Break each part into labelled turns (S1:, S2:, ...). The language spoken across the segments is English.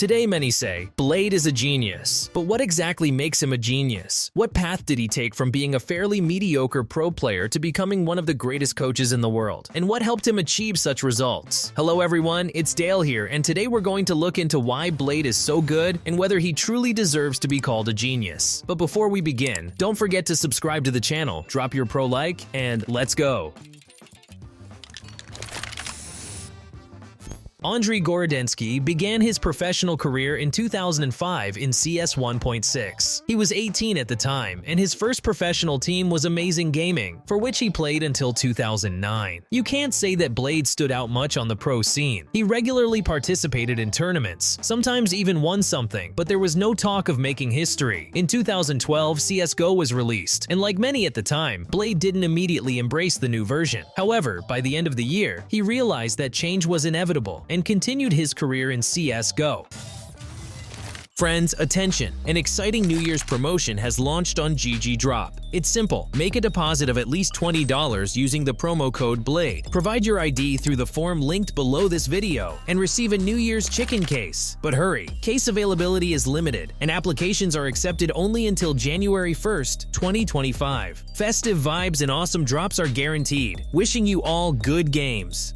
S1: Today many say, Blade is a genius. But what exactly makes him a genius? What path did he take from being a fairly mediocre pro player to becoming one of the greatest coaches in the world? And what helped him achieve such results? Hello everyone, it's Dale here, and today we're going to look into why Blade is so good and whether he truly deserves to be called a genius. But before we begin, don't forget to subscribe to the channel, drop your pro like, and let's go! Andrei Gorodetsky began his professional career in 2005 in CS 1.6. He was 18 at the time, and his first professional team was Amazing Gaming, for which he played until 2009. You can't say that Blade stood out much on the pro scene. He regularly participated in tournaments, sometimes even won something, but there was no talk of making history. In 2012, CSGO was released, and like many at the time, Blade didn't immediately embrace the new version. However, by the end of the year, he realized that change was inevitable and continued his career in CSGO. Friends, attention! An exciting New Year's promotion has launched on GGDROP. It's simple. Make a deposit of at least $20 using the promo code BLADE. Provide your ID through the form linked below this video and receive a New Year's chicken case. But hurry, case availability is limited and applications are accepted only until January 1st, 2025. Festive vibes and awesome drops are guaranteed. Wishing you all good games.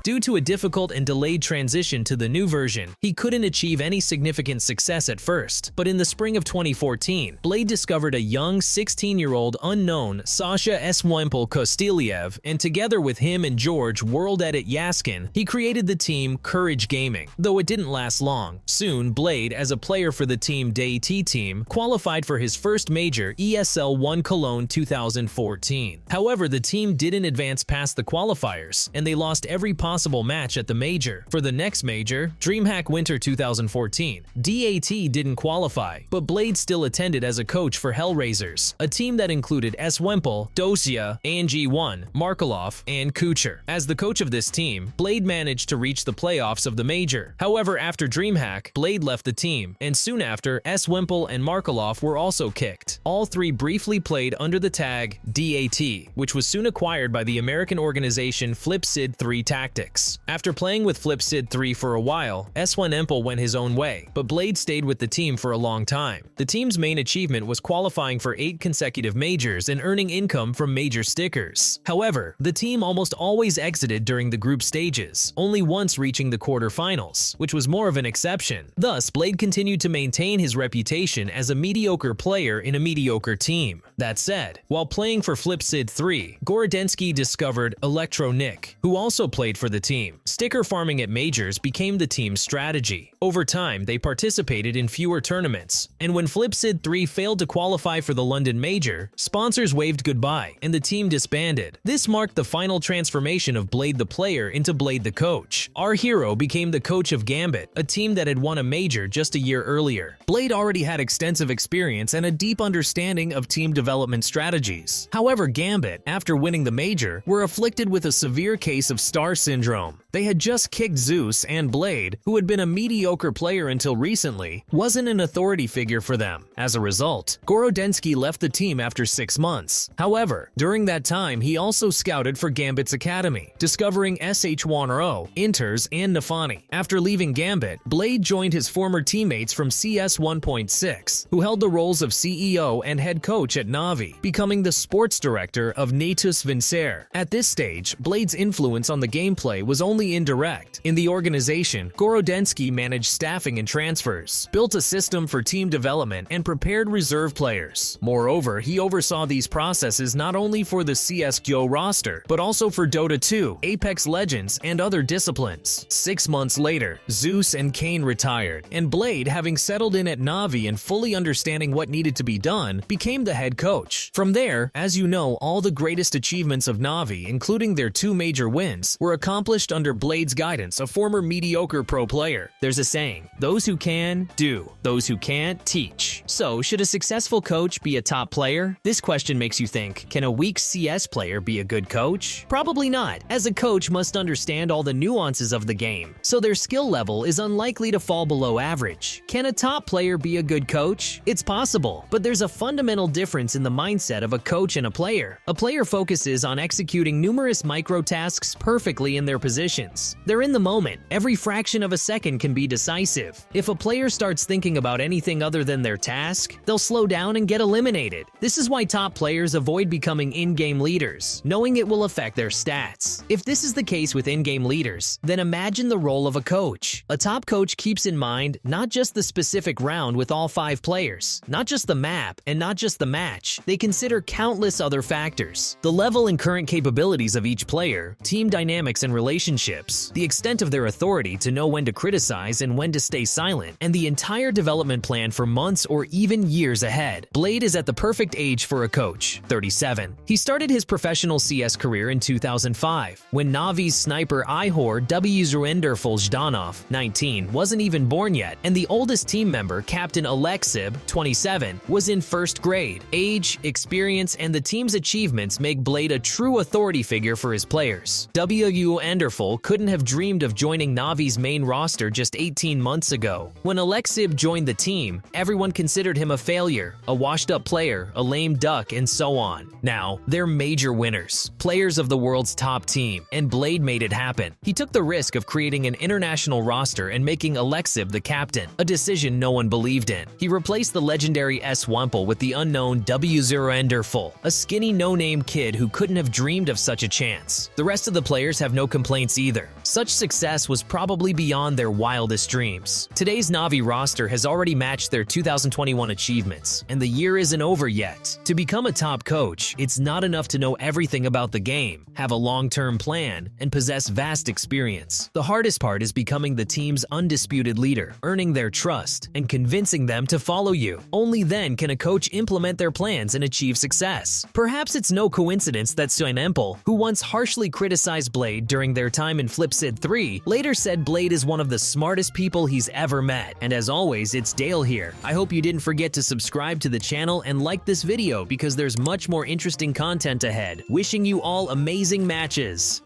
S1: Due to a difficult and delayed transition to the new version, he couldn't achieve any significant success at first. But in the spring of 2014, Blade discovered a young 16-year-old unknown Sasha Swempel Kostiliev, and together with him and George World Edit Yaskin, he created the team Courage Gaming. Though it didn't last long, soon Blade, as a player for the Team DAT team, qualified for his first major ESL 1 Cologne 2014. However, the team didn't advance past the qualifiers, and they lost every possible match at the major. For the next major, DreamHack Winter 2014, DAT didn't qualify, but Blade still attended as a coach for Hellraisers, a team that included Swempel, Dosia, ANG1, Markelov, and Kucher. As the coach of this team, Blade managed to reach the playoffs of the major. However, after DreamHack, Blade left the team, and soon after, Swempel and Markelov were also kicked. All three briefly played under the tag DAT, which was soon acquired by the American organization FlipSid 3 Tactics. After playing with FlipSid 3 for a while, Swempel went his own way, but Blade stayed with the team for a long time. The team's main achievement was qualifying for 8 consecutive majors and earning income from major stickers. However, the team almost always exited during the group stages, only once reaching the quarterfinals, which was more of an exception. Thus, Blade continued to maintain his reputation as a mediocre player in a mediocre team. That said, while playing for FlipSid 3, Gorodetsky discovered Electro Nick, who also played for the team. Sticker farming at majors became the team's strategy. Over time, they participated in fewer tournaments, and when FlipSid 3 failed to qualify for the London Major, sponsors waved goodbye and the team disbanded. This marked the final transformation of Blade the player into Blade the coach. Our hero became the coach of Gambit, a team that had won a major just a year earlier. Blade already had extensive experience and a deep understanding of team development strategies. However, Gambit, after winning the major, were afflicted with a severe case of star syndrome. They had just kicked Zeus, and Blade, who had been a mediocre player until recently, wasn't an authority figure for them. As a result, Gorodetsky left the team after 6 months. However, during that time, he also scouted for Gambit's academy, discovering SH1RO, Inters, and Nafani. After leaving Gambit, Blade joined his former teammates from CS 1.6, who held the roles of CEO and head coach at Navi, becoming the sports director of Natus Vincer. At this stage, Blade's influence on the gameplay was only indirect. In the organization, Gorodetsky managed staffing and transfers, built a system for team development, and prepared reserve players. Moreover, he oversaw these processes not only for the CSGO roster, but also for Dota 2, Apex Legends, and other disciplines. 6 months later, Zeus and Kane retired, and Blade, having settled in at Navi and fully understanding what needed to be done, became the head coach. From there, as you know, all the greatest achievements of Navi, including their 2 major wins, were accomplished under Blade's guidance, a former mediocre pro player. There's a saying, those who can, do. Those who can't, teach. So, should a successful coach be a top player? This question makes you think, can a weak CS player be a good coach? Probably not, as a coach must understand all the nuances of the game, so their skill level is unlikely to fall below average. Can a top player be a good coach? It's possible, but there's a fundamental difference in the mindset of a coach and a player. A player focuses on executing numerous micro tasks perfectly in in their positions. They're in the moment. Every fraction of a second can be decisive. If a player starts thinking about anything other than their task, they'll slow down and get eliminated. This is why top players avoid becoming in-game leaders, knowing it will affect their stats. If this is the case with in-game leaders, then imagine the role of a coach. A top coach keeps in mind not just the specific round with all 5 players, not just the map, and not just the match. They consider countless other factors: the level and current capabilities of each player, team dynamics and relationships, the extent of their authority to know when to criticize and when to stay silent, and the entire development plan for months or even years ahead. Blade is at the perfect age for a coach, 37. He started his professional CS career in 2005, when Navi's sniper Ihor Wzruenderful-Zhdanov, 19, wasn't even born yet, and the oldest team member, Captain Alexib, 27, was in first grade. Age, experience, and the team's achievements make Blade a true authority figure for his players. Wzruenderful couldn't have dreamed of joining Navi's main roster just 18 months ago. When Alexib joined the team, everyone considered him a failure, a washed-up player, a lame duck, and so on. Now, they're major winners, players of the world's top team, and Blade made it happen. He took the risk of creating an international roster and making Alexib the captain, a decision no one believed in. He replaced the legendary S-Wumple with the unknown Wzruenderful, a skinny no-name kid who couldn't have dreamed of such a chance. The rest of the players have no complaints either. Such success was probably beyond their wildest dreams. Today's Navi roster has already matched their 2021 achievements, and the year isn't over yet. To become a top coach, it's not enough to know everything about the game, have a long-term plan, and possess vast experience. The hardest part is becoming the team's undisputed leader, earning their trust, and convincing them to follow you. Only then can a coach implement their plans and achieve success. Perhaps it's no coincidence that Wzruenderful, who once harshly criticized Blade during their time in Flipsid 3, later said Blade is one of the smartest people he's ever met. And as always, it's Dale here. I hope you didn't forget to subscribe to the channel and like this video because there's much more interesting content ahead. Wishing you all amazing matches.